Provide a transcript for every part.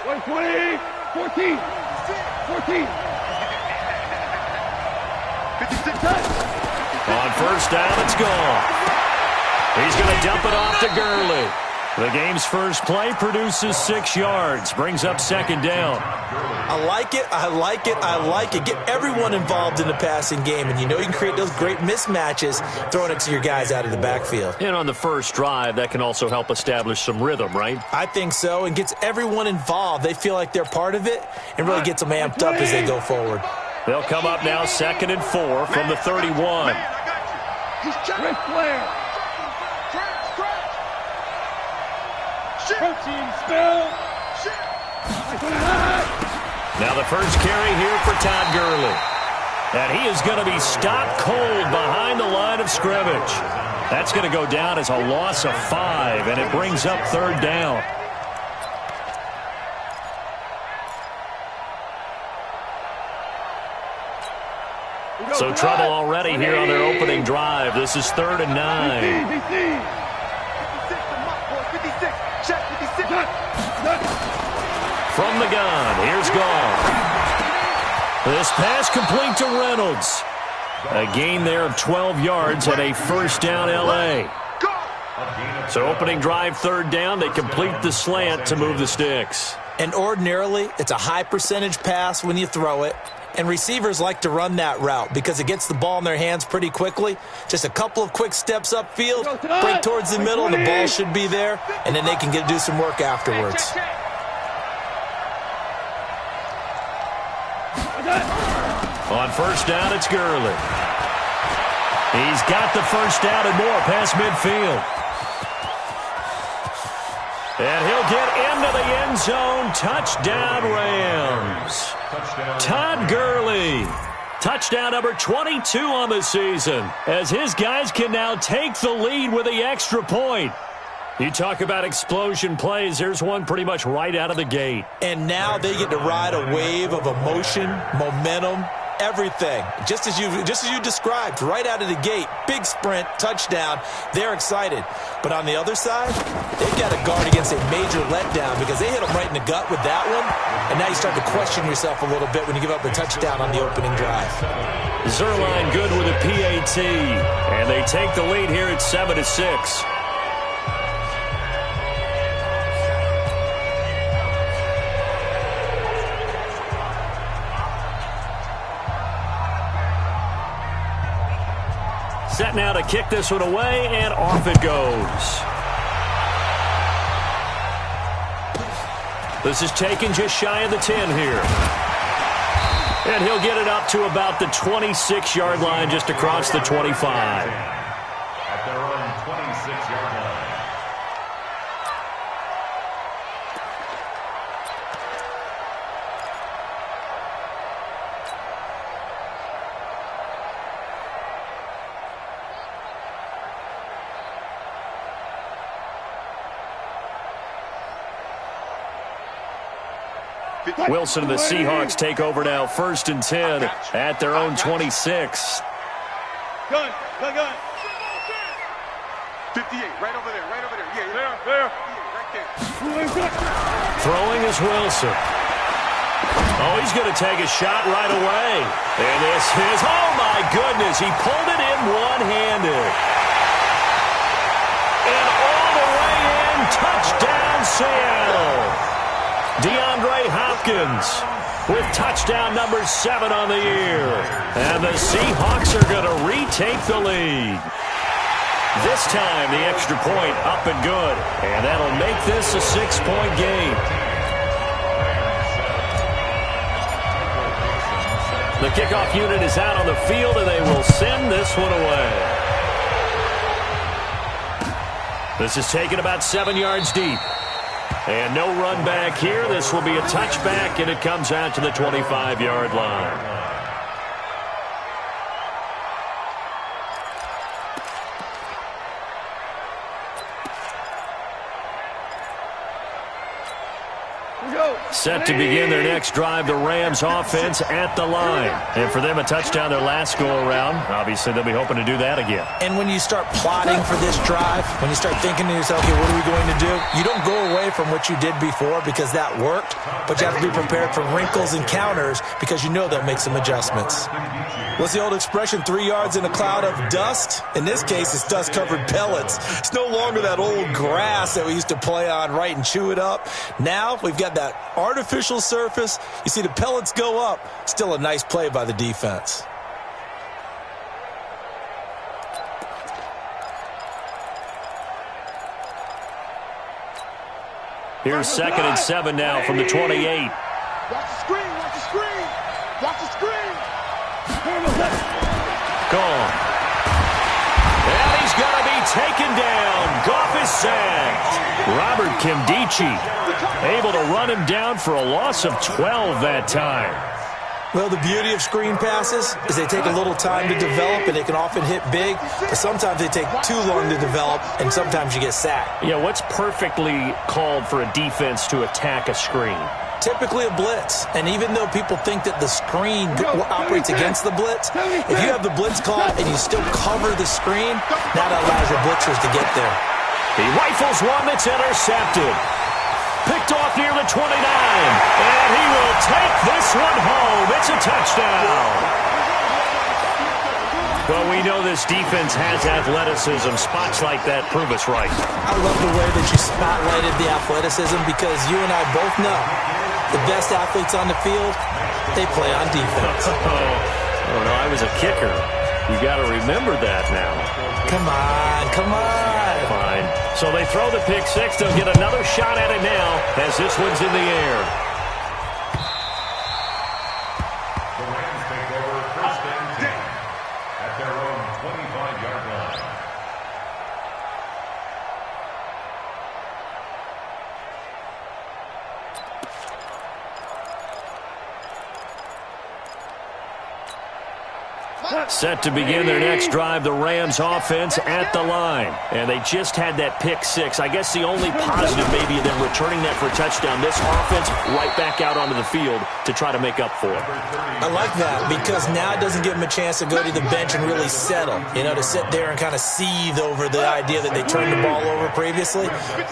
20, 14, 14. 56. On first down, it's gone. He's going to dump it off to Gurley. The game's first play produces 6 yards, brings up second down. I like it, I like it, I like it. Get everyone involved in the passing game, and you know you can create those great mismatches throwing it to your guys out of the backfield. And on the first drive, that can also help establish some rhythm, right? I think so, and gets everyone involved. They feel like they're part of it and really gets them amped up as they go forward. They'll come up now 2nd and 4 from the 31. Rick Flair. Now the first carry here for Todd Gurley. And he is going to be stopped cold behind the line of scrimmage. That's going to go down as a loss of 5, and it brings up 3rd down. So trouble already here on their opening drive. This is 3rd and 9. From the gun, here's Gall. This pass complete to Reynolds. A gain there of 12 yards and a first down L.A. So opening drive 3rd down, they complete the slant to move the sticks. And ordinarily, it's a high percentage pass when you throw it. And receivers like to run that route because it gets the ball in their hands pretty quickly. Just a couple of quick steps upfield, break towards the middle, and the ball should be there. And then they can do some work afterwards. On first down, it's Gurley. He's got the first down and more past midfield. And he'll get into the end zone. Touchdown, Rams. Todd Gurley. Touchdown number 22 on the season, as his guys can now take the lead with the extra point. You talk about explosion plays. There's one pretty much right out of the gate. And now they get to ride a wave of emotion, momentum, everything. Just as you described, right out of the gate, big sprint, touchdown. They're excited. But on the other side, they've got to guard against a major letdown because they hit them right in the gut with that one. And now you start to question yourself a little bit when you give up a touchdown on the opening drive. Zerline good with a PAT. And they take the lead here at 7-6. Set now to kick this one away, and off it goes. This is taken just shy of the 10 here. And he'll get it up to about the 26-yard line, just across the 25. At their own 26-yard line. Wilson and the Seahawks take over now, 1st and 10 at their own 26. Gun. 58, right over there. Yeah, There. right there. Throwing is Wilson. Oh, he's going to take a shot right away. And this is, oh my goodness, he pulled it in one-handed. And all the way in, touchdown Seattle. DeAndre Hopkins with touchdown number 7 on the year. And the Seahawks are going to retake the lead. This time, the extra point up and good. And that'll make this a 6-point game. The kickoff unit is out on the field, and they will send this one away. This is taken about 7 yards deep. And no run back here. This will be a touchback, and it comes out to the 25-yard line. Set to begin their next drive, the Rams offense at the line. And for them, a touchdown their last go-around. Obviously, they'll be hoping to do that again. And when you start plotting for this drive, when you start thinking to yourself, okay, what are we going to do? You don't go away from what you did before because that worked, but you have to be prepared for wrinkles and counters because you know they'll make some adjustments. What's the old expression, 3 yards in a cloud of dust? In this case, it's dust-covered pellets. It's no longer that old grass that we used to play on, right, and chew it up. Now we've got that artificial surface. You see the pellets go up. Still a nice play by the defense. Here's 2nd and 7 now from the 28. Watch the screen, watch the screen. Watch the screen. Gone. And he's going to be taken down. Goff is sacked. Robert Kimdichie able to run him down for a loss of 12 that time. Well, the beauty of screen passes is they take a little time to develop, and they can often hit big, but sometimes they take too long to develop, and sometimes you get sacked. Yeah, what's perfectly called for a defense to attack a screen? Typically a blitz, and even though people think that the screen operates against the blitz, if you have the blitz caught and you still cover the screen, that allows your blitzers to get there. He rifles one that's intercepted. Picked off near the 29, and he will take this one home. It's a touchdown. Well, we know this defense has athleticism. Spots like that prove us right. I love the way that you spotlighted the athleticism because you and I both know the best athletes on the field, they play on defense. Oh, no, I was a kicker. You got to remember that now. Come on, come on. Fine. So they throw the pick six. They'll get another shot at it now as this one's in the air. The Rams take over 1st and 10 at their own 25-yard line. Set to begin their next drive, the Rams offense at the line. And they just had that pick six. I guess the only positive maybe in them returning that for a touchdown. This offense right back out onto the field to try to make up for it. I like that because now it doesn't give them a chance to go to the bench and really settle. You know, to sit there and kind of seethe over the idea that they turned the ball over previously.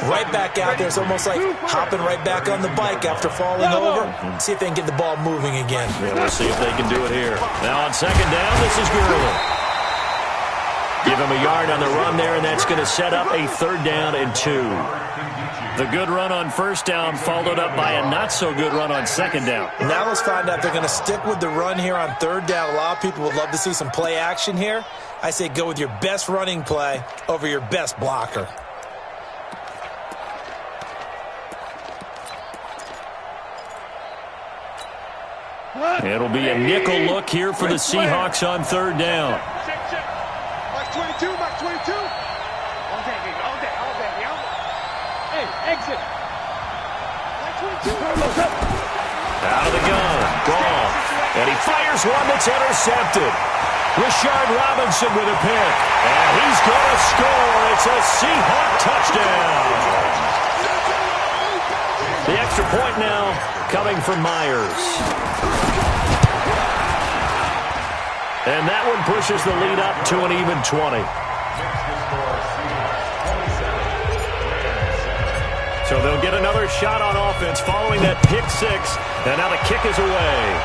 Right back out there. It's almost like hopping right back on the bike after falling over. See if they can get the ball moving again. Yeah, we'll see if they can do it here. Now on 2nd down, this is Gurley. Give him a yard on the run there, and that's going to set up a 3rd down and 2. The good run on 1st down followed up by a not-so-good run on 2nd down. Now let's find out if they're going to stick with the run here on 3rd down. A lot of people would love to see some play action here. I say go with your best running play over your best blocker. It'll be a nickel look here for the Seahawks on 3rd down. Mark 22, Mark 22. All day, baby, all day, all day. Hey, exit. Mark 22. Out of the gun, Goff. And he fires one that's intercepted. Rashard Robinson with a pick. And he's going to score. It's a Seahawk touchdown. The extra point now coming from Myers. And that one pushes the lead up to an even 20. So they'll get another shot on offense following that pick six. And now the kick is away.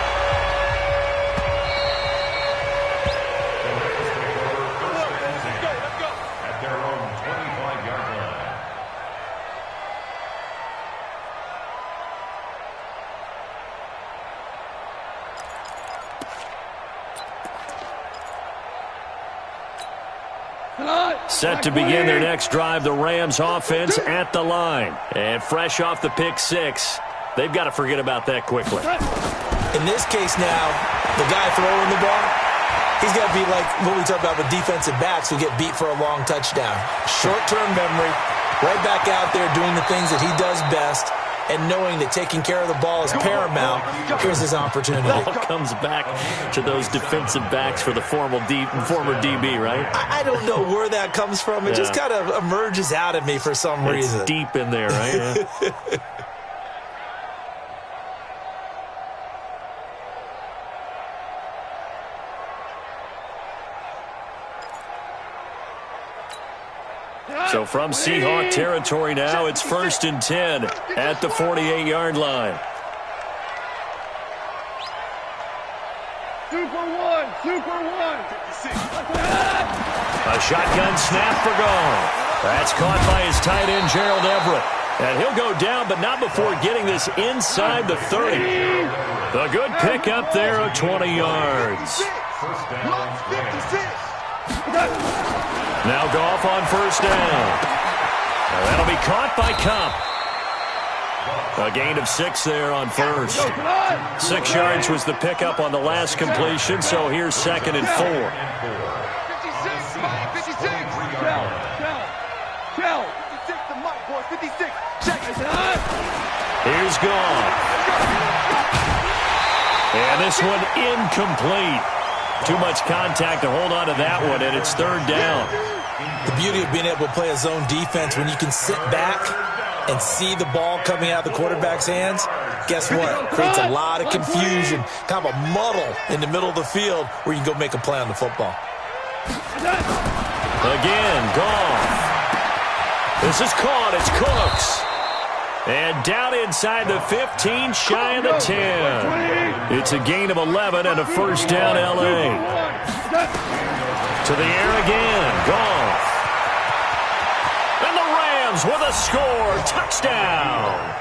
At their own 25-yard line. Set to begin their next drive, the Rams offense at the line. And fresh off the pick six, they've got to forget about that quickly. In this case now, the guy throwing the ball, he's got to be like what we talk about with defensive backs who get beat for a long touchdown. Short-term memory, right back out there doing the things that he does best, and knowing that taking care of the ball is paramount. Here's his opportunity. It all comes back to those defensive backs for the former DB, right? I don't know where that comes from. It just kind of emerges out of me for some reason. It's deep in there, right? Yeah. So from Seahawk territory now, it's 1st and 10 at the 48-yard line. Super one. A shotgun snap for goal. That's caught by his tight end, Gerald Everett. And he'll go down, but not before getting this inside the 30. The good pickup there of 20 yards. Now Goff on 1st down. That'll be caught by Cup. A gain of 6 there on 1st. 6 yards was the pickup on the last completion, so here's 2nd and 4. 56. Here's Goff. And this one incomplete. Too much contact to hold on to that one, and it's 3rd down. The beauty of being able to play a zone defense, when you can sit back and see the ball coming out of the quarterback's hands, guess what? Creates a lot of confusion, kind of a muddle in the middle of the field where you can go make a play on the football. Again, Goff. This is caught. It's Cooks. And down inside the 15, shy of the 10. It's a gain of 11 and a 1st down, L.A. To the air again. Goff. And the Rams with a score. Touchdown.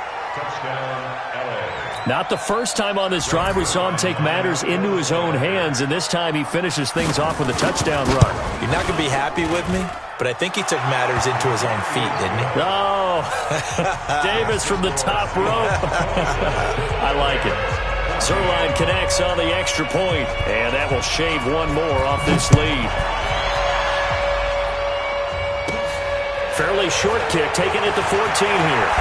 Not the first time on this drive we saw him take matters into his own hands, and this time he finishes things off with a touchdown run. You're not going to be happy with me, but I think he took matters into his own feet, didn't he? Oh, Davis from the top rope. I like it. Zerline connects on the extra point, and that will shave one more off this lead. Fairly short kick, taken at the 14 here.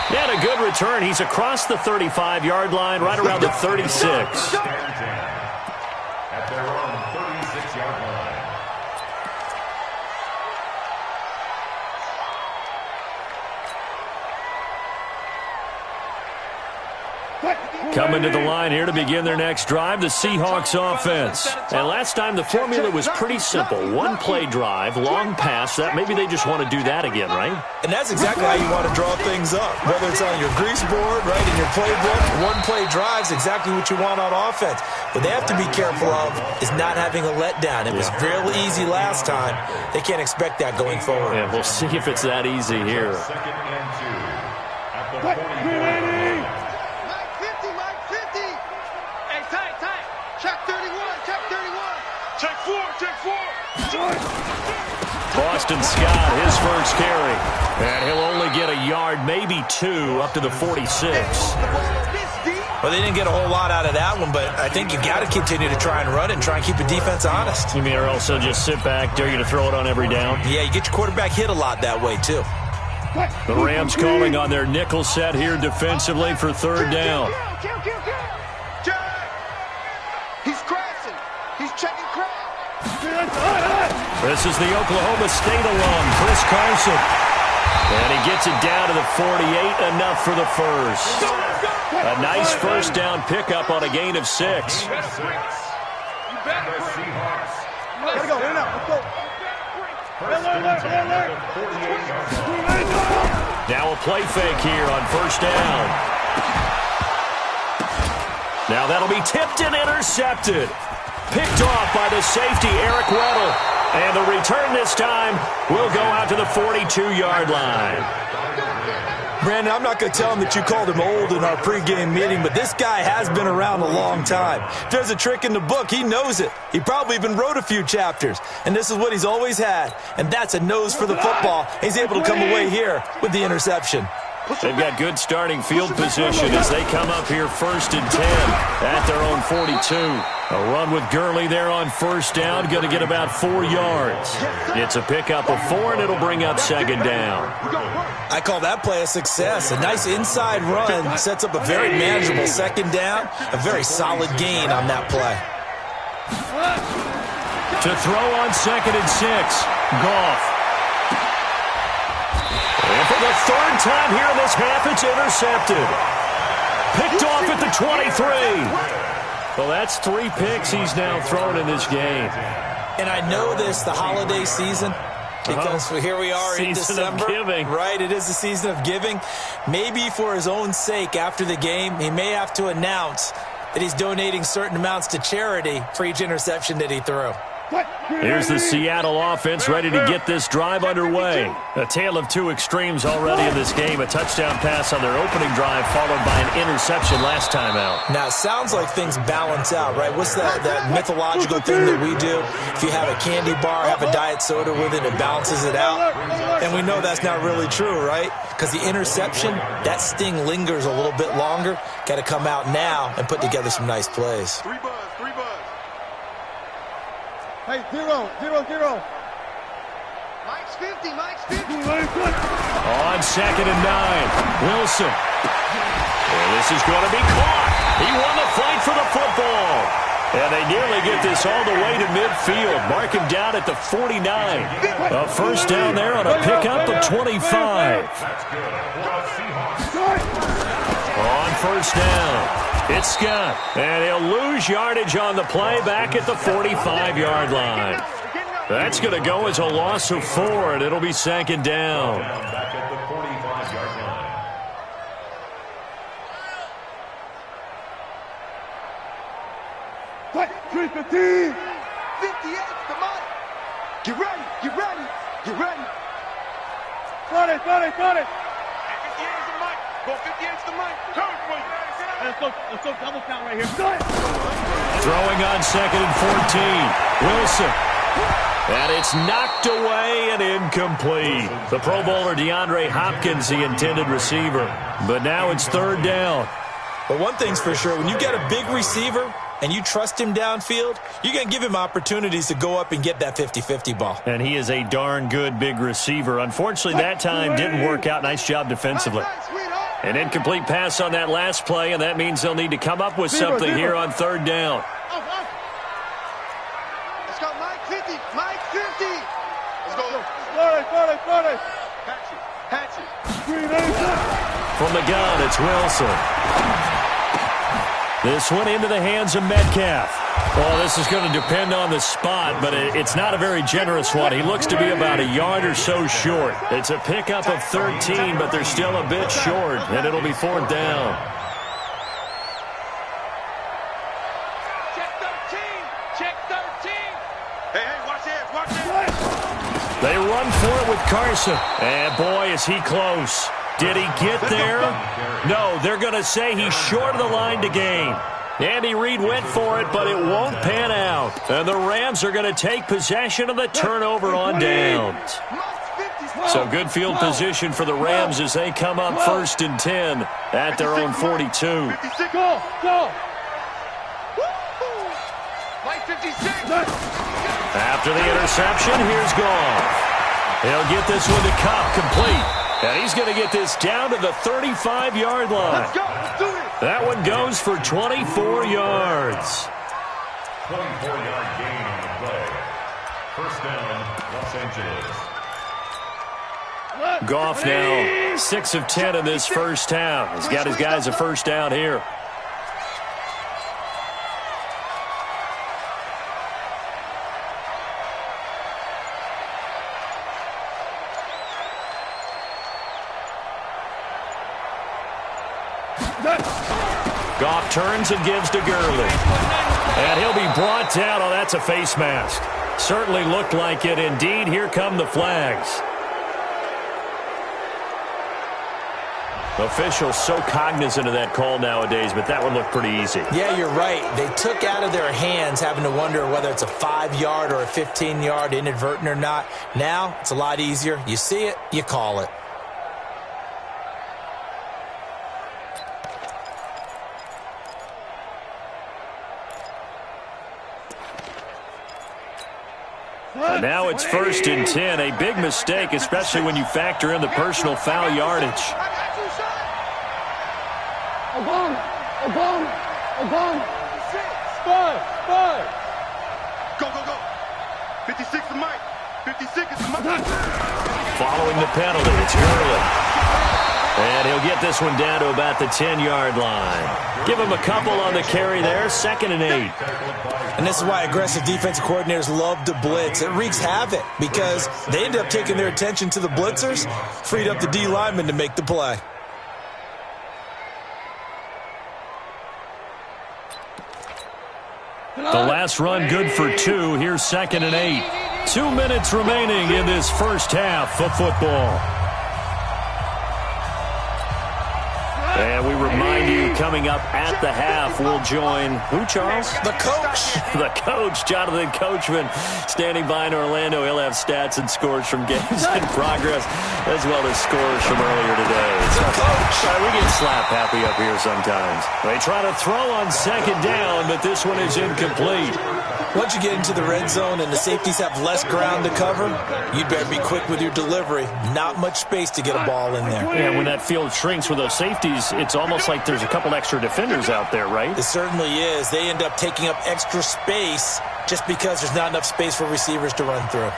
And a good return. He's across the 35-yard line, right around the 36. At their own 36-yard line. Coming to the line here to begin their next drive, the Seahawks offense. And last time the formula was pretty simple. One-play drive, long pass. That maybe they just want to do that again, right? And that's exactly how you want to draw things up. Whether it's on your grease board, right, in your playbook, one-play drive's exactly what you want on offense. What they have to be careful of is not having a letdown. It was real easy last time. They can't expect that going forward. Yeah, we'll see if it's that easy here. 2nd and 2 at the 40. Boston Scott, his first carry. And he'll only get a yard, maybe 2, up to the 46. Well, they didn't get a whole lot out of that one, but I think you got to continue to try and run and try and keep the defense honest. You mean, or also just sit back, dare you to throw it on every down? Yeah, you get your quarterback hit a lot that way, too. The Rams calling on their nickel set here defensively for 3rd down. He's crashing. He's checking crash. This is the Oklahoma State alum, Chris Carson. And he gets it down to the 48, enough for the first. A nice 1st down pickup on a gain of 6. Gotta go. Let's go. Now a play fake here on 1st down. Now that'll be tipped and intercepted. Picked off by the safety, Eric Weddle. And the return this time will go out to the 42-yard line. Brandon, I'm not going to tell him that you called him old in our pregame meeting, but this guy has been around a long time. If there's a trick in the book, he knows it. He probably even wrote a few chapters, and this is what he's always had, and that's a nose for the football. He's able to come away here with the interception. They've got good starting field position as they come up here 1st and 10 at their own 42. A run with Gurley there on 1st down, going to get about 4 yards. It's a pickup of 4, and it'll bring up 2nd down. I call that play a success. A nice inside run sets up a very manageable 2nd down, a very solid gain on that play. To throw on 2nd and 6, Goff. And for the 3rd time here in this half, it's intercepted. Picked off at the 23. Well, that's 3 picks he's now thrown in this game. And I know this, the holiday season, Because here we are in December. Season of giving. Right, it is the season of giving. Maybe for his own sake after the game, he may have to announce that he's donating certain amounts to charity for each interception that he threw. Here's the Seattle offense ready to get this drive underway. A tale of two extremes already in this game. A touchdown pass on their opening drive followed by an interception last time out. Now, it sounds like things balance out, right? What's that mythological thing that we do? If you have a candy bar, have a diet soda with it, it balances it out. And we know that's not really true, right? Because the interception, that sting lingers a little bit longer. Got to come out now and put together some nice plays. 3 buzz. Hey, 0. Mike's 50. On 2nd and 9, Wilson. And this is going to be caught. He won the fight for the football. And they nearly get this all the way to midfield. Mark him down at the 49. A first down there on a pickup of 25. On first down, it's Scott. And he'll lose yardage on the play back at the 45-yard line. That's going to go as a loss of 4, and it'll be 2nd down. Back at the 45-yard line. Fight, 315. 58's the money. Get ready. Got it. 58's the mic. Go 58's the mic. Let's go double count right here. Throwing on 2nd and 14. Wilson. And it's knocked away and incomplete. The Pro Bowler DeAndre Hopkins, the intended receiver. But now it's 3rd down. But one thing's for sure, when you got a big receiver and you trust him downfield, you're going to give him opportunities to go up and get that 50-50 ball. And he is a darn good big receiver. Unfortunately, that time didn't work out. Nice job defensively. An incomplete pass on that last play, and that means they'll need to come up with something here on 3rd down. Let's go, Mike 50. Let's go. Got it. Patch it. From the gun, it's Wilson. This one into the hands of Metcalf. Well, this is going to depend on the spot, but it's not a very generous one. He looks to be about a yard or so short. It's a pickup of 13, but they're still a bit short, and it'll be 4th down. Check 13. Hey, watch this. They run for it with Carson. And, boy, is he close. Did he get there? No, they're going to say he's short of the line to gain. Andy Reid went for it, but it won't pan out. And the Rams are going to take possession of the turnover on downs. So good field position for the Rams as they come up 1st and 10 at their own 42. 56. Go. Mike 56. After the interception, here's Goff. He'll get this one to Cup complete. And he's going to get this down to the 35-yard line. Let's go. Let's do it. That one goes for 24 yards. 24-yard gain on the play. First down, Los Angeles. Goff now 6 of 10 in this first half. He's got his guys a first down here. Goff turns and gives to Gurley. And he'll be brought down. Oh, that's a face mask. Certainly looked like it. Indeed, here come the flags. Officials so cognizant of that call nowadays, but that one looked pretty easy. Yeah, you're right. They took out of their hands having to wonder whether it's a 5-yard or a 15-yard inadvertent or not. Now, it's a lot easier. You see it, you call it. And now it's 1st and 10. A big mistake, especially when you factor in the personal foul yardage. Go. 56 to Mike. 56 is Mike. Following the penalty, it's Gurley. And he'll get this one down to about the 10-yard line. Give him a couple on the carry there, 2nd and 8. And this is why aggressive defensive coordinators love to blitz. It wreaks havoc because they end up taking their attention to the blitzers, freed up the D lineman to make the play. The last run good for 2. Here's 2nd and 8. 2 minutes remaining in this first half of football. And we remind you, coming up at the half, we'll join who, Charles? The coach. The coach, Jonathan Coachman, standing by in Orlando. He'll have stats and scores from games in progress, as well as scores from earlier today. The coach. We get slap happy up here sometimes. They try to throw on 2nd down, but this one is incomplete. Once you get into the red zone and the safeties have less ground to cover, you'd better be quick with your delivery. Not much space to get a ball in there. And when that field shrinks with those safeties, it's almost like there's a couple extra defenders out there, right? It certainly is. They end up taking up extra space just because there's not enough space for receivers to run through.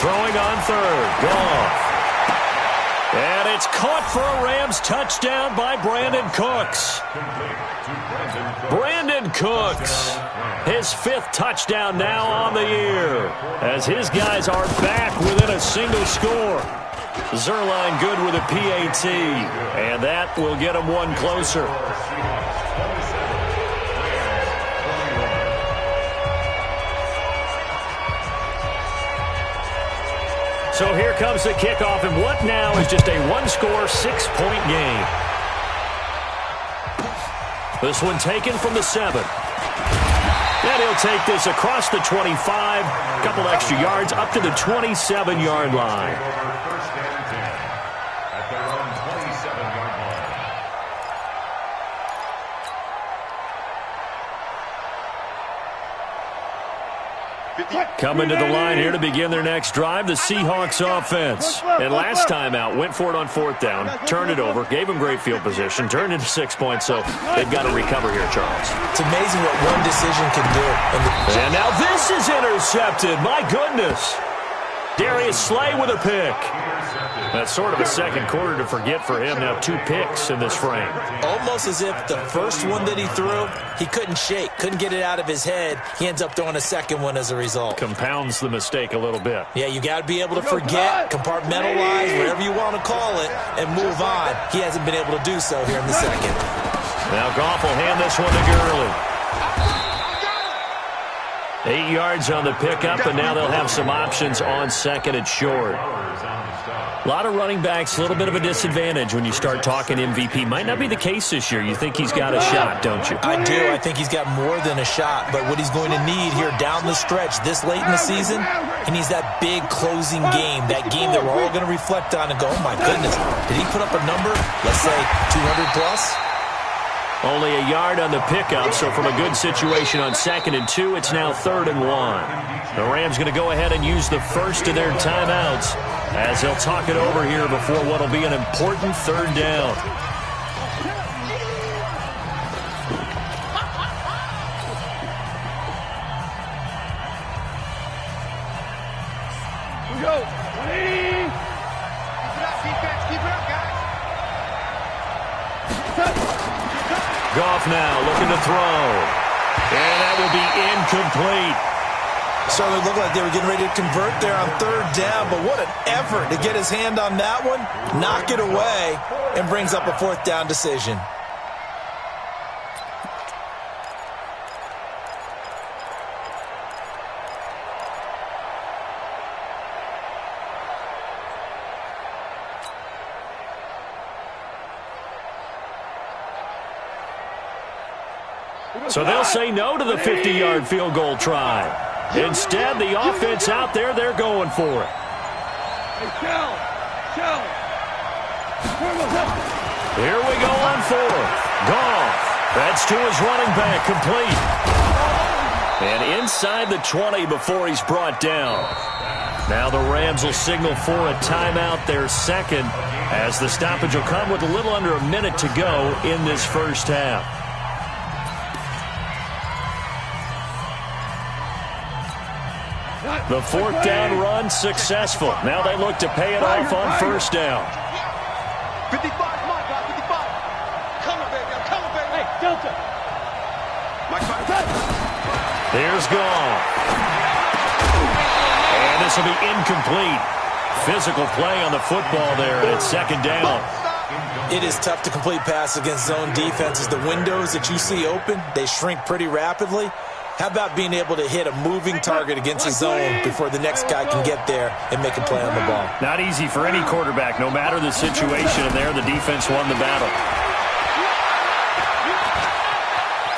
Throwing on 3rd. Goff. And it's caught for a Rams touchdown by Brandon Cooks. Brandon Cooks, his 5th touchdown now on the year, as his guys are back within a single score. Zerline good with a PAT, and that will get him one closer. So here comes the kickoff, and what now is just a one-score, 6-point game. This one taken from the 7. And he'll take this across the 25, a couple extra yards, up to the 27-yard line. First and 10 at their own 27-yard line. Coming to the line here to begin their next drive, the Seahawks offense. And last time out, went for it on 4th down, turned it over, gave them great field position, turned into 6 points, so they've got to recover here, Charles. It's amazing what one decision can do. And now this is intercepted. My goodness. Darius Slay with a pick. That's sort of a second quarter to forget for him. Now 2 picks in this frame. Almost as if the first one that he threw, he couldn't shake, couldn't get it out of his head. He ends up throwing a second one as a result. Compounds the mistake a little bit. Yeah, you got to be able to forget, compartmentalize, whatever you want to call it, and move on. He hasn't been able to do so here in the second. Now Goff will hand this one to Gurley. 8 yards on the pickup, and now they'll have some options on 2nd and short. A lot of running backs, a little bit of a disadvantage when you start talking MVP. Might not be the case this year. You think he's got a shot, don't you? I do. I think he's got more than a shot. But what he's going to need here down the stretch this late in the season, he needs that big closing game, that game that we're all going to reflect on and go, oh, my goodness, did he put up a number, let's say 200-plus? Only a yard on the pickup, so from a good situation on 2nd and 2, it's now 3rd and 1. The Rams going to go ahead and use the first of their timeouts as they'll talk it over here before what will be an important 3rd down. Here we go. 180. Keep it up, defense. Keep it up, guys. Goff now looking to throw. And that will be incomplete. Certainly looked like they were getting ready to convert there on 3rd down, but what an effort to get his hand on that one, knock it away, and brings up a 4th down decision. So they'll say no to the 50-yard field goal try. Instead, the offense out there, they're going for it. Here we go on 4th. Goff. That's to his running back, complete. And inside the 20 before he's brought down. Now the Rams will signal for a timeout, their 2nd, as the stoppage will come with a little under a minute to go in this first half. The fourth down run successful. Now they look to pay it off on first down. 55, my God, 55. Come on, baby. Come on, baby. Hey, Delta. Here's Goff. And this will be incomplete. Physical play on the football there, and it's second down. It is tough to complete passes against zone defenses. The windows that you see open, they shrink pretty rapidly. How about being able to hit a moving target against a zone before the next guy can get there and make a play on the ball? Not easy for any quarterback, no matter the situation, and there the defense won the battle.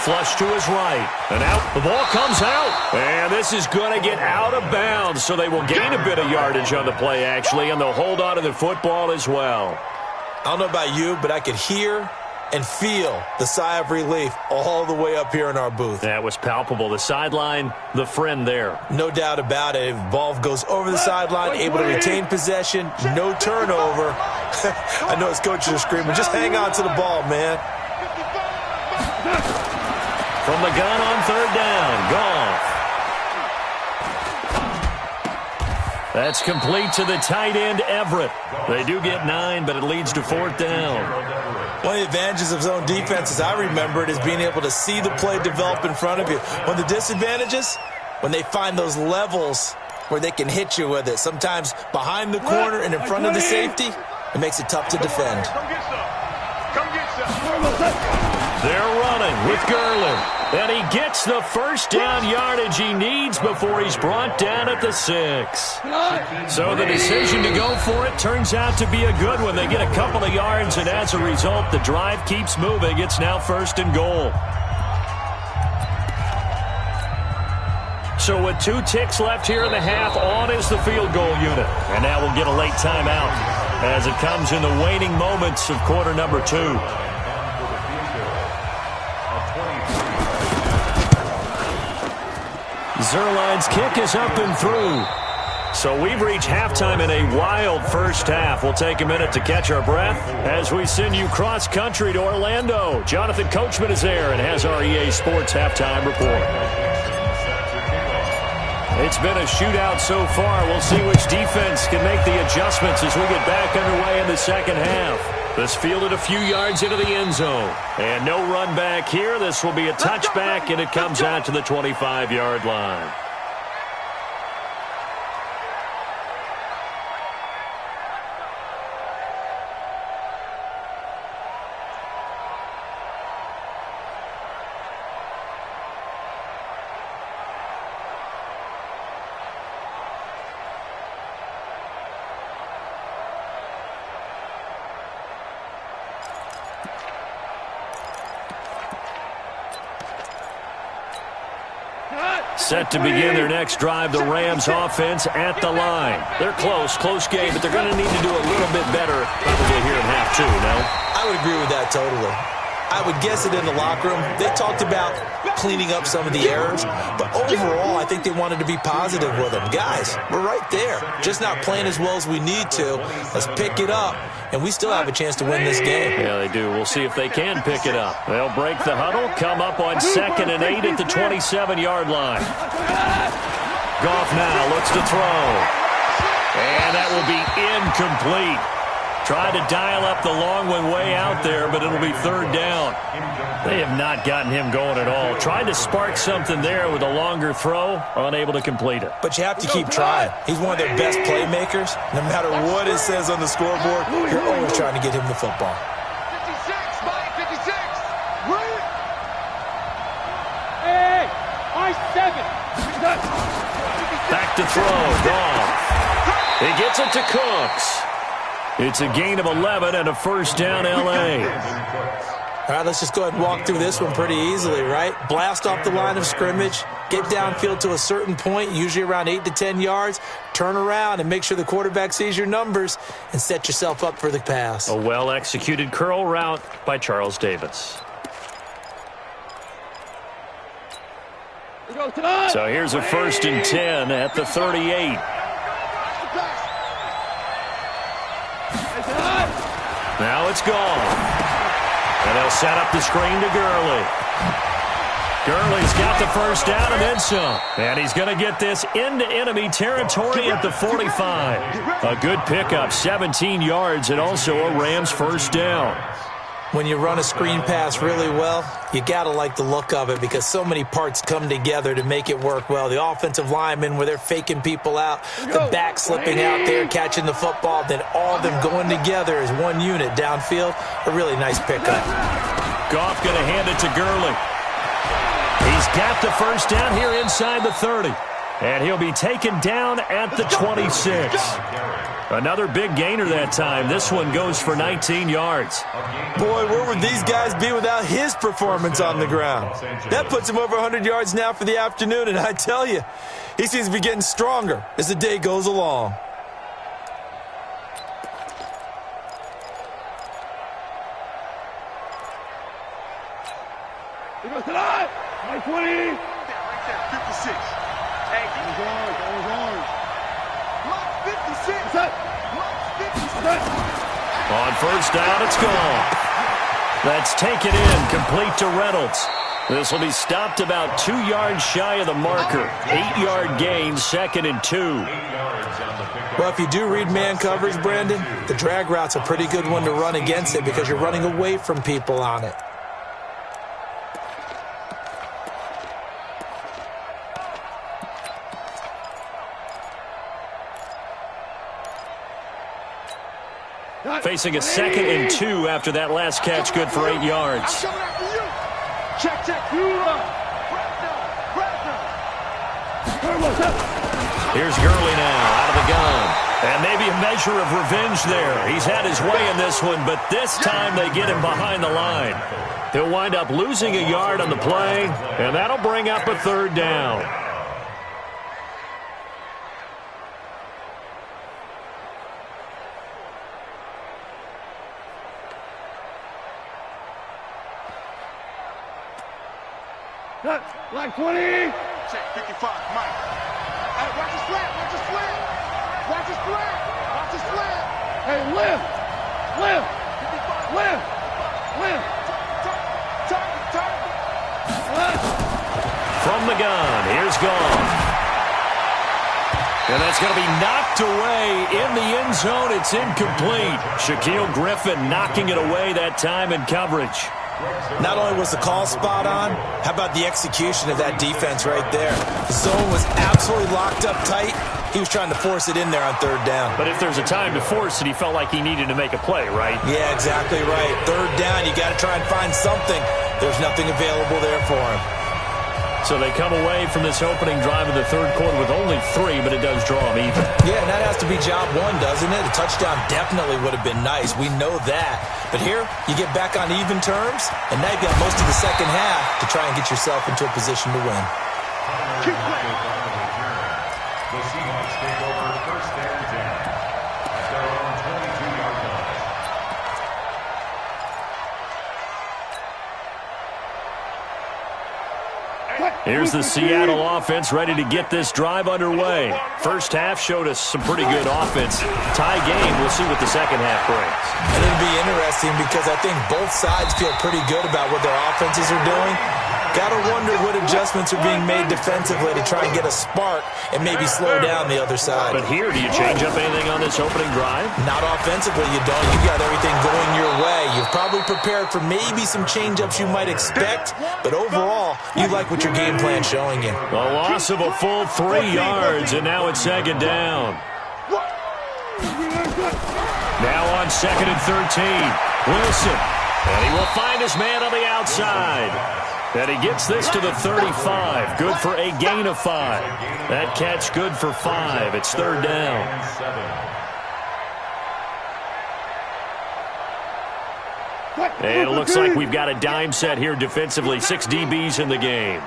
Flush to his right, and out. The ball comes out, and this is going to get out of bounds, so they will gain a bit of yardage on the play, actually, and they'll hold on to the football as well. I don't know about you, but I could hear and feel the sigh of relief all the way up here in our booth. That was palpable. The sideline, the friend there. No doubt about it. If ball goes over the sideline, able to retain possession, no turnover. I know his coaches are screaming, just hang on to the ball, man. From the gun on third down, Goff. That's complete to the tight end, Everett. They do get 9, but it leads to fourth down. One of the advantages of zone defense, as I remember it, is being able to see the play develop in front of you. One of the disadvantages, when they find those levels where they can hit you with it, sometimes behind the corner and in front of the safety, it makes it tough to defend. Come get some. Come get some. They're running with Gurley. And he gets the first down yardage he needs before he's brought down at the 6. So the decision to go for it turns out to be a good one. They get a couple of yards, and as a result, the drive keeps moving. It's now first and goal. So with 2 ticks left here in the half, on is the field goal unit. And now we'll get a late timeout as it comes in the waning moments of quarter number 2. Zerline's kick is up and through. So we've reached halftime in a wild first half. We'll take a minute to catch our breath as we send you cross-country to Orlando. Jonathan Coachman is there and has our EA Sports halftime report. It's been a shootout so far. We'll see which defense can make the adjustments as we get back underway in the second half. This fielded a few yards into the end zone. And no run back here. This will be a touchback, and it comes out to the 25-yard line. Set to begin their next drive, the Rams offense at the line. They're close game, but they're going to need to do a little bit better probably here in half 2, no? I would agree with that totally. I would guess it in the locker room. They talked about cleaning up some of the errors, but overall, I think they wanted to be positive with them. Guys, we're right there. Just not playing as well as we need to. Let's pick it up, and we still have a chance to win this game. Yeah, they do. We'll see if they can pick it up. They'll break the huddle, come up on 2nd and 8 at the 27-yard line. Goff now looks to throw. And that will be incomplete. Tried to dial up the long one way out there, but it'll be third down. They have not gotten him going at all. Tried to spark something there with a longer throw, unable to complete it. But you have to keep trying. He's one of their best playmakers. No matter what it says on the scoreboard, you're always trying to get him the football. 56, Mike, 56. Right. Hey, I-7. Back to throw, Goff. He gets it to Cooks. It's a gain of 11 and a first down, L.A. All right, let's just go ahead and walk through this one pretty easily, right? Blast off the line of scrimmage, get downfield to a certain point, usually around 8 to 10 yards, turn around and make sure the quarterback sees your numbers and set yourself up for the pass. A well-executed curl route by Charles Davis. So here's a 1st and 10 at the 38. Now it's gone. And they'll set up the screen to Gurley. Gurley's got the first down and then some. And he's going to get this into enemy territory at the 45. A good pickup, 17 yards, and also a Rams first down. When you run a screen pass really well, you got to like the look of it because so many parts come together to make it work well. The offensive linemen, where they're faking people out, the back slipping out there, catching the football, then all of them going together as one unit downfield. A really nice pickup. Goff going to hand it to Gurley. He's got the first down here inside the 30. And he'll be taken down at the 26. Another big gainer that time. This one goes for 19 yards. Boy, where would these guys be without his performance on the ground? That puts him over 100 yards now for the afternoon, and I tell you, he seems to be getting stronger as the day goes along. He goes to the 20. Right there, 56. Hey, That was orange. Lock 56. What's that? Lock 56. On first down, it's gone. That's taken in, complete to Reynolds. This will be stopped about 2 yards shy of the marker. 8-yard gain, 2nd and 2. Well, if you do read man coverage, Brandon, the drag route's a pretty good one to run against it because you're running away from people on it. Facing a 2nd and 2 after that last catch, good for 8 yards. I'm coming after you. Check. Here's Gurley now, out of the gun. And maybe a measure of revenge there. He's had his way in this one, but this time they get him behind the line. He'll wind up losing a yard on the play, and that'll bring up a 3rd down. Like 20. Check 55, Mike. Hey, watch his flat. Hey, lift. Target. From the gun, here's Goff. And that's going to be knocked away in the end zone. It's incomplete. Shaquille Griffin knocking it away that time in coverage. Not only was the call spot on, how about the execution of that defense right there? The zone was absolutely locked up tight. He was trying to force it in there on 3rd down. But if there's a time to force it, he felt like he needed to make a play, right? Yeah, exactly right. 3rd down, you got to try and find something. There's nothing available there for him. So they come away from this opening drive in the 3rd quarter with only 3, but it does draw them even. Yeah, and that has to be job 1, doesn't it? A touchdown definitely would have been nice. We know that. But here, you get back on even terms, and now you've got most of the second half to try and get yourself into a position to win. Keep playing. The Seahawks take over 1st and 10 at their own 22-yard line. Here's the Seattle offense ready to get this drive underway. First half showed us some pretty good offense. Tie game, we'll see what the second half brings. And it'll be interesting because I think both sides feel pretty good about what their offenses are doing. Got to wonder what adjustments are being made defensively to try and get a spark and maybe slow down the other side. But here, do you change up anything on this opening drive? Not offensively, you don't. You've got everything going your way. You've probably prepared for maybe some change-ups you might expect, but overall, you like what your game plan's showing you. A loss of a full 3 yards, and now it's 2nd down. Now on 2nd and 13, Wilson. And he will find his man on the outside. And he gets this to the 35. Good for a gain of 5. That catch good for 5. It's 3rd down. And it looks like we've got a dime set here defensively. 6 DBs in the game.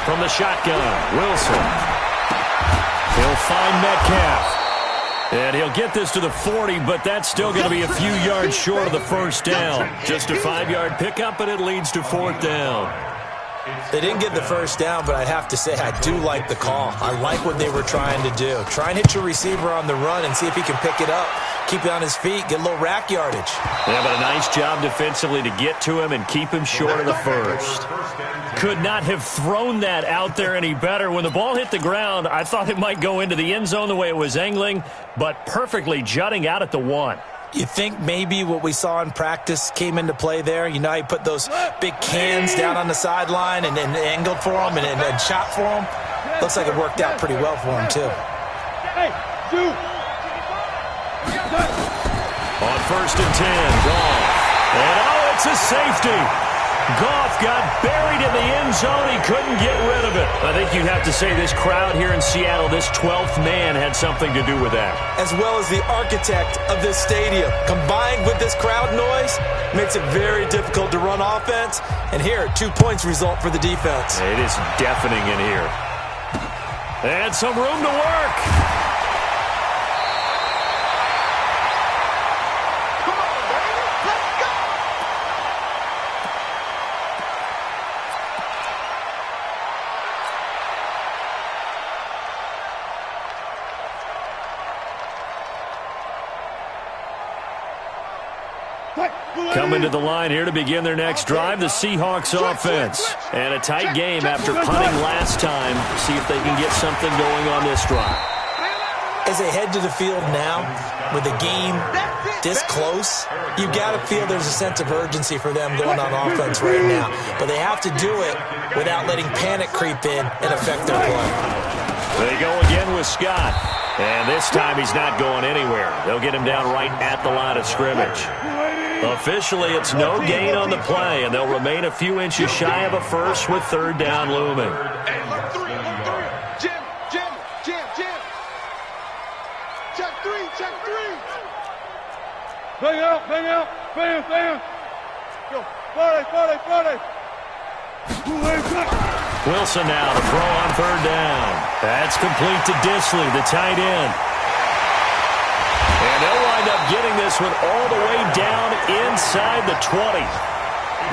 From the shotgun, Wilson. He'll find Metcalf. And he'll get this to the 40, but that's still going to be a few yards short of the first down. Just a 5-yard pickup, and it leads to 4th down. They didn't get the first down, but I have to say I do like the call. I like what they were trying to do. Try and hit your receiver on the run and see if he can pick it up, keep it on his feet, get a little rack yardage. Yeah, but a nice job defensively to get to him and keep him short of the first. Could not have thrown that out there any better. When the ball hit the ground, I thought it might go into the end zone the way it was angling, but perfectly jutting out at the 1. You think maybe what we saw in practice came into play there? You know how you put those big cans down on the sideline and angled for them and shot for them? Looks like it worked out pretty well for him, too. Hey, shoot. On 1st and 10, Goff. And oh, it's a safety. Goff got buried in the end zone. He couldn't get rid of it. I think you'd have to say this crowd here in Seattle, this 12th man, had something to do with that. As well as the architect of this stadium. Combined with this crowd noise, makes it very difficult to run offense. And here, 2 points result for the defense. It is deafening in here. And some room to work. Coming to the line here to begin their next drive, the Seahawks offense. And a tight game after punting last time. See if they can get something going on this drive. As they head to the field now, with the game this close, you've got to feel there's a sense of urgency for them going on offense right now. But they have to do it without letting panic creep in and affect their play. They go again with Scott. And this time he's not going anywhere. They'll get him down right at the line of scrimmage. Officially, it's no gain on the play, and they'll remain a few inches shy of a first with 3rd down looming. Hey, look 3. Jim. Check 3. Bang out. Bam. Go, Friday. Wilson now to throw on 3rd down. That's complete to Disley, the tight end. And they'll wind up getting this one all the way down inside the 20.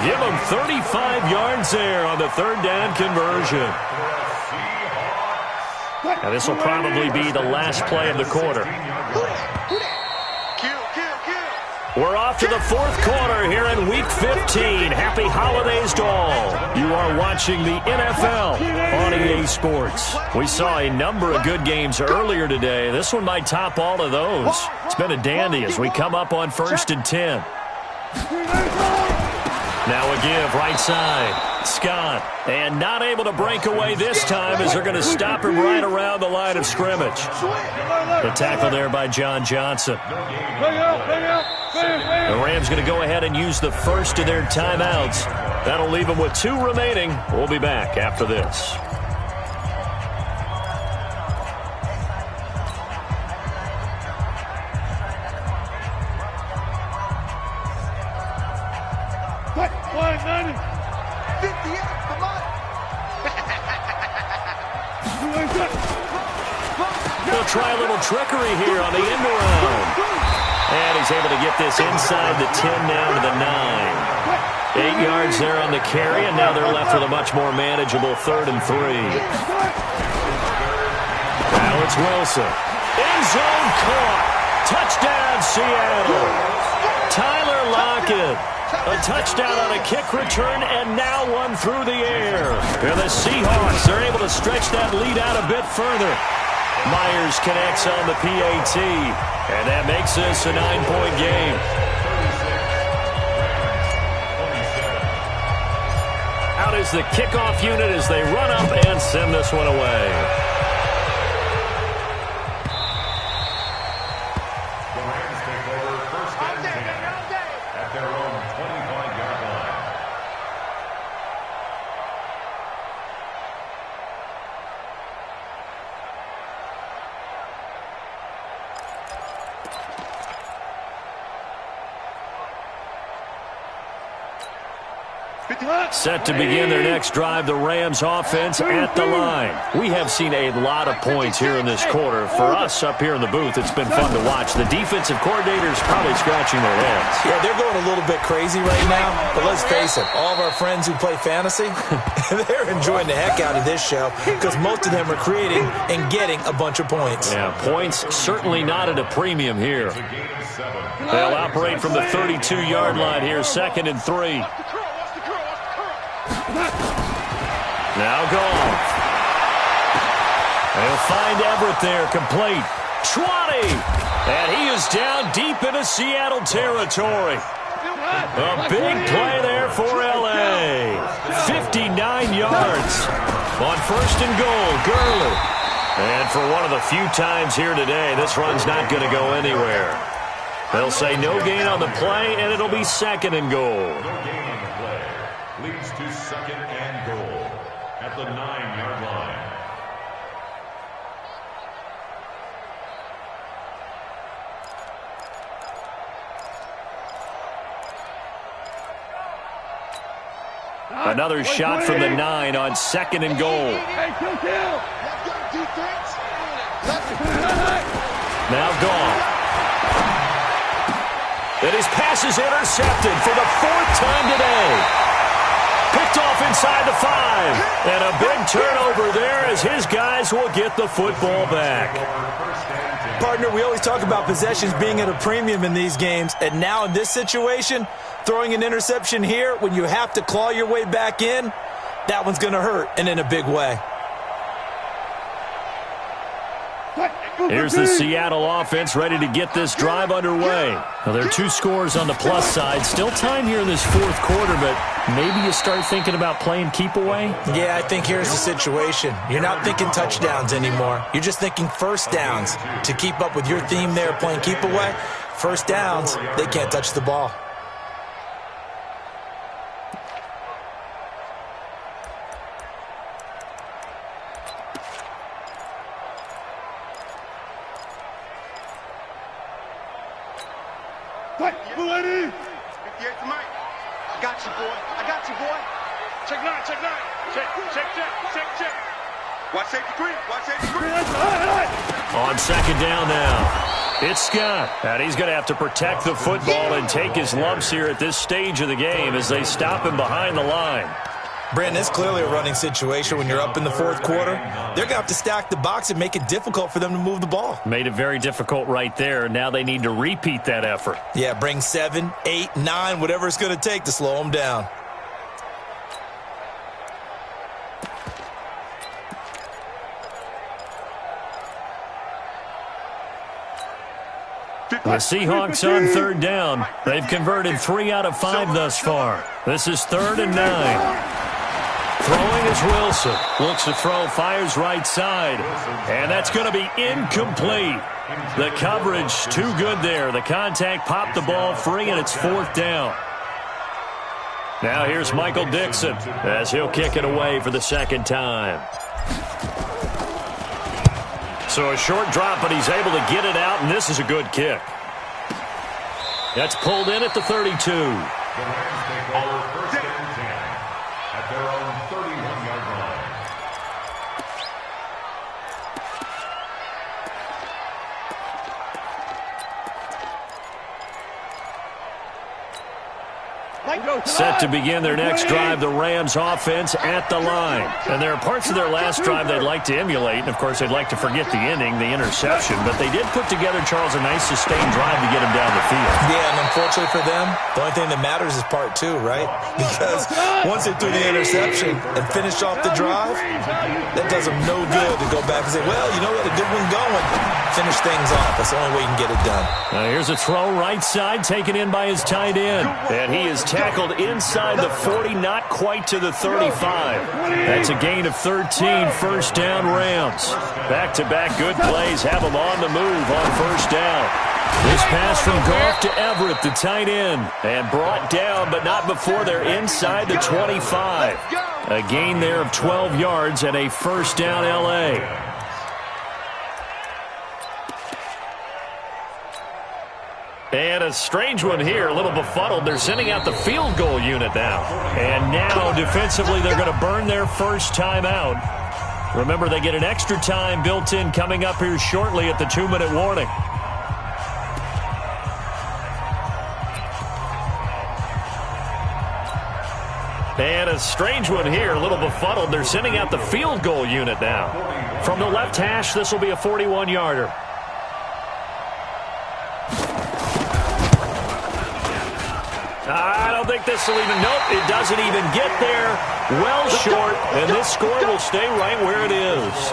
Give them 35 yards there on the 3rd down conversion. Now this will probably be the last play of the quarter. We're off to the 4th quarter here in Week 15. Happy holidays to all. You are watching the NFL on EA Sports. We saw a number of good games earlier today. This one might top all of those. It's been a dandy as we come up on 1st and 10. Now a give right side. Scott. And not able to break away this time as they're going to stop him right around the line of scrimmage. The tackle there by John Johnson. The Rams going to go ahead and use the first of their timeouts. That'll leave them with 2 remaining. We'll be back after this. They'll try a little trickery here on the end around. And he's able to get this inside the 10 down to the 9. 8 yards there on the carry, and now they're left with a much more manageable 3rd and 3. Now it's Wilson. End zone caught. Touchdown, Seattle. Tyler Lockett. A touchdown on a kick return, and now one through the air. And the Seahawks are able to stretch that lead out a bit further. Myers connects on the PAT, and that makes this a 9-point game. Out is the kickoff unit as they run up and send this one away. The Rams take over 1st and 10 at their own 25-yard line. Set to begin their next drive, the Rams offense at the line. We have seen a lot of points here in this quarter. For us up here in the booth, it's been fun to watch. The defensive coordinators probably scratching their heads. Yeah, they're going a little bit crazy right now. But let's face it, all of our friends who play fantasy, they're enjoying the heck out of this show because most of them are creating and getting a bunch of points. Yeah, points certainly not at a premium here. They'll operate from the 32-yard line here, 2nd and 3. Now gone. They'll find Everett there, complete. 20! And he is down deep into Seattle territory. A big play there for L.A. 59 yards on 1st and goal. Gurley. And for one of the few times here today, this run's not going to go anywhere. They'll say no gain on the play, and it'll be 2nd and goal. No gain on the play. Leads to 2nd and goal at the 9-yard line. Another shot from the 9 on 2nd and goal. Now gone. And his pass is intercepted for the 4th time today. Picked off inside the 5. And a big turnover there as his guys will get the football back. Partner, we always talk about possessions being at a premium in these games. And now in this situation, throwing an interception here when you have to claw your way back in, that one's going to hurt, and in a big way. Here's the Seattle offense ready to get this drive underway. Now, there are 2 scores on the plus side. Still time here in this 4th quarter, but maybe you start thinking about playing keep away? Yeah, I think here's the situation. You're not thinking touchdowns anymore. You're just thinking first downs. To keep up with your theme there playing keep away, first downs, they can't touch the ball. On 2nd down now, it's Scott. And he's going to have to protect the football and take his lumps here at this stage of the game as they stop him behind the line. Brandon, it's clearly a running situation when you're up in the 4th quarter. They're going to have to stack the box and make it difficult for them to move the ball. Made it very difficult right there. Now they need to repeat that effort. Yeah, bring 7, 8, 9, whatever it's going to take to slow them down. The Seahawks on 3rd down. They've converted 3 out of 5 thus far. This is 3rd and 9. Throwing is Wilson. Looks to throw, fires right side. And that's going to be incomplete. The coverage too good there. The contact popped the ball free, and it's 4th down. Now here's Michael Dixon as he'll kick it away for the 2nd time. So a short drop, but he's able to get it out, and this is a good kick. That's pulled in at the 32. The Rams take over 1st and 10 at their own 31-yard line. Set to begin their next drive, the Rams offense at the line. And there are parts of their last drive they'd like to emulate. And, of course, they'd like to forget the ending, the interception. But they did put together, Charles, a nice sustained drive to get him down the field. Yeah, and unfortunately for them, the only thing that matters is part 2, right? Because once they threw the interception and finished off the drive, that does them no good to go back and say, well, you know what, a good one going. Finish things off. That's the only way you can get it done. Now here's a throw right side, taken in by his tight end. And he is tackled inside the 40, not quite to the 35. That's a gain of 13, 1st down Rams. Back-to-back good plays have them on the move on 1st down. This pass from Goff to Everett, the tight end, and brought down, but not before they're inside the 25. A gain there of 12 yards and a 1st down And a strange one here, a little befuddled. They're sending out the field goal unit now. And now, defensively, they're going to burn their first time out. Remember, they get an extra time built in coming up here shortly at the 2-minute warning. And a strange one here, a little befuddled. They're sending out the field goal unit now. From the left hash, this will be a 41-yarder. I don't think this will even, nope, it doesn't even get there. Well short, and this score will stay right where it is.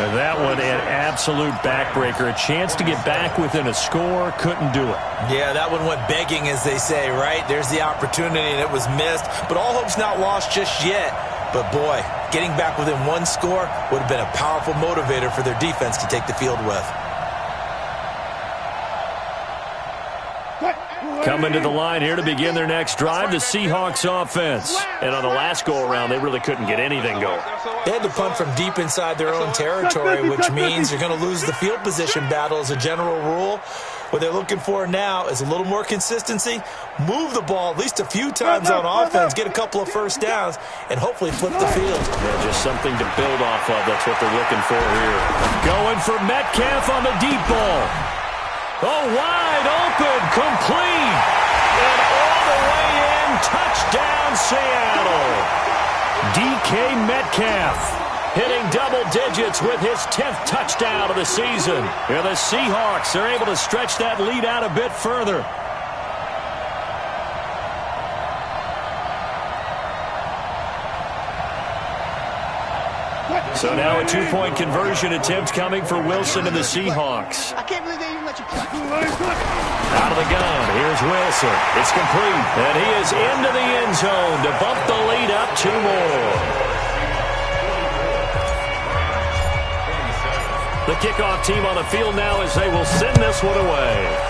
And that one, an absolute backbreaker. A chance to get back within a score, couldn't do it. Yeah, that one went begging, as they say, right? There's the opportunity, and it was missed. But all hope's not lost just yet. But, boy, getting back within one score would have been a powerful motivator for their defense to take the field with. Coming to the line here to begin their next drive, the Seahawks offense. And on the last go-around, they really couldn't get anything going. They had to punt from deep inside their own territory, which means you're going to lose the field position battle as a general rule. What they're looking for now is a little more consistency, move the ball at least a few times on offense, get a couple of first downs, and hopefully flip the field. Yeah, just something to build off of. That's what they're looking for here. Going for Metcalf on the deep ball. Oh, wide open, complete, and all the way in, touchdown Seattle. DK Metcalf hitting double digits with his 10th touchdown of the season. And the Seahawks are able to stretch that lead out a bit further. So now a two-point conversion attempt coming for Wilson and the Seahawks. I can't believe they even let you play. Out of the gun, here's Wilson. It's complete, and he is into the end zone to bump the lead up 2 more. The kickoff team on the field now as they will send this one away.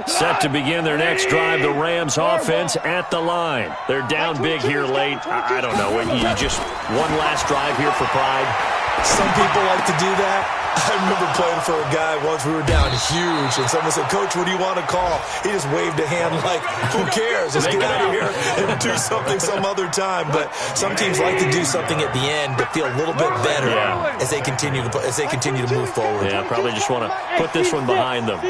Set to begin their next drive, the Rams offense at the line. They're down big here late. I don't know. You just one last drive here for pride. Some people like to do that. I remember playing for a guy once. We were down huge, and someone said, "Coach, what do you want to call?" He just waved a hand like, "Who cares? Let's get out of here and do something some other time." But some teams like to do something at the end to feel a little bit better as they continue to move forward. Yeah, probably just want to put this one behind them.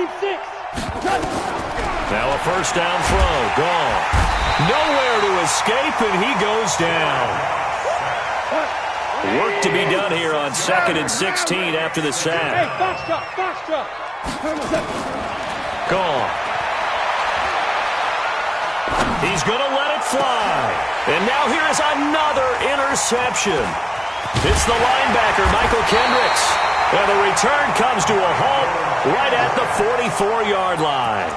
Now a first down throw, gone. Nowhere to escape, and he goes down. Work to be done here on 2nd and 16 after the sack. Hey, box drop. Gone. He's going to let it fly. And now here is another interception. It's the linebacker, Michael Kendricks. And the return comes to a halt right at the 44-yard line.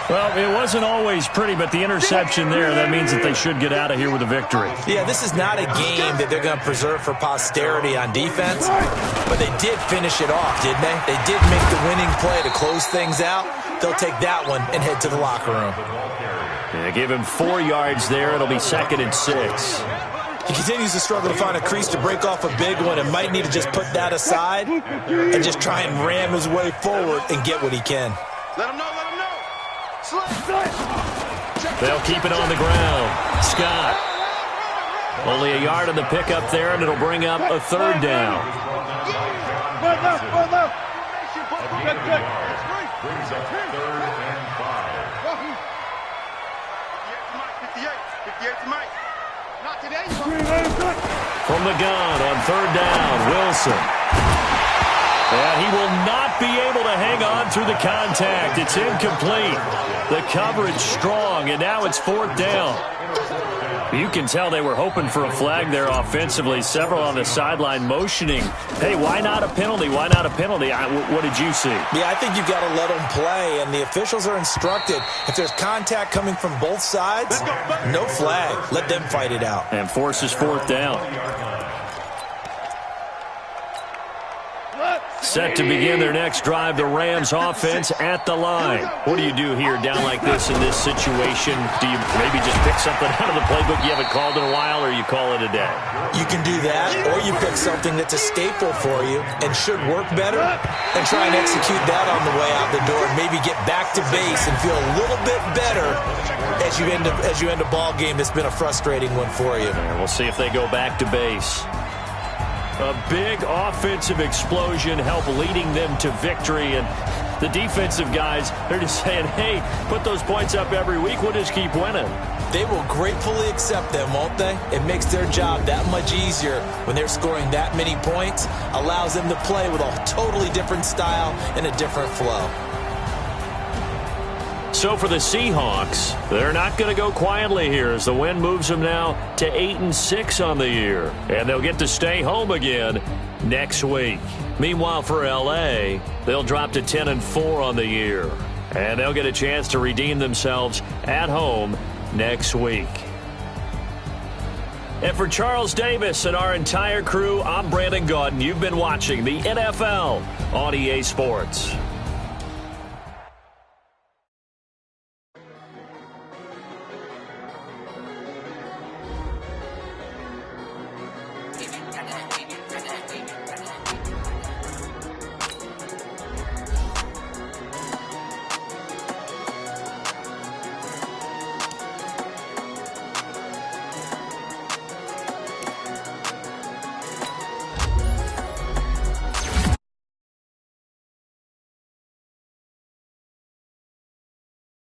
Well, it wasn't always pretty, but the interception there, that means that they should get out of here with a victory. Yeah, this is not a game that they're going to preserve for posterity on defense, but they did finish it off, didn't they? They did make the winning play to close things out. They'll take that one and head to the locker room. Yeah, give him 4 yards there. It'll be 2nd and 6. He continues to struggle to find a crease to break off a big one and might need to just put that aside and just try and ram his way forward and get what he can. Let him know. They'll keep it on the ground. Scott. Only a yard on the pickup there, and it'll bring up a 3rd down. Good. Brings up 3rd and 5. 58 to Mike. Not today. From the gun on 3rd down, Wilson. And he will not be able to hang on through the contact. It's incomplete. The coverage strong, and now it's 4th down. You can tell they were hoping for a flag there offensively. Several on the sideline motioning. Hey, why not a penalty? Why not a penalty? What did you see? Yeah, I think you've got to let them play, and the officials are instructed. If there's contact coming from both sides, no flag. Let them fight it out. And forces 4th down. Let's Set to begin their next drive, the Rams offense at the line. What do you do here down like this in this situation? Do you maybe just pick something out of the playbook you haven't called in a while, or you call it a day? You can do that, or you pick something that's a staple for you and should work better and try and execute that on the way out the door and maybe get back to base and feel a little bit better as you end a ball game that's been a frustrating one for you. And we'll see if they go back to base. A big offensive explosion helped leading them to victory, and the defensive guys, they're just saying, hey, put those points up every week, we'll just keep winning. They will gratefully accept them, won't they? It makes their job that much easier when they're scoring that many points, allows them to play with a totally different style and a different flow. So for the Seahawks, they're not going to go quietly here as the win moves them now to 8-6 on the year. And they'll get to stay home again next week. Meanwhile, for L.A., they'll drop to 10-4 on the year. And they'll get a chance to redeem themselves at home next week. And for Charles Davis and our entire crew, I'm Brandon Gaudin. You've been watching the NFL on EA Sports.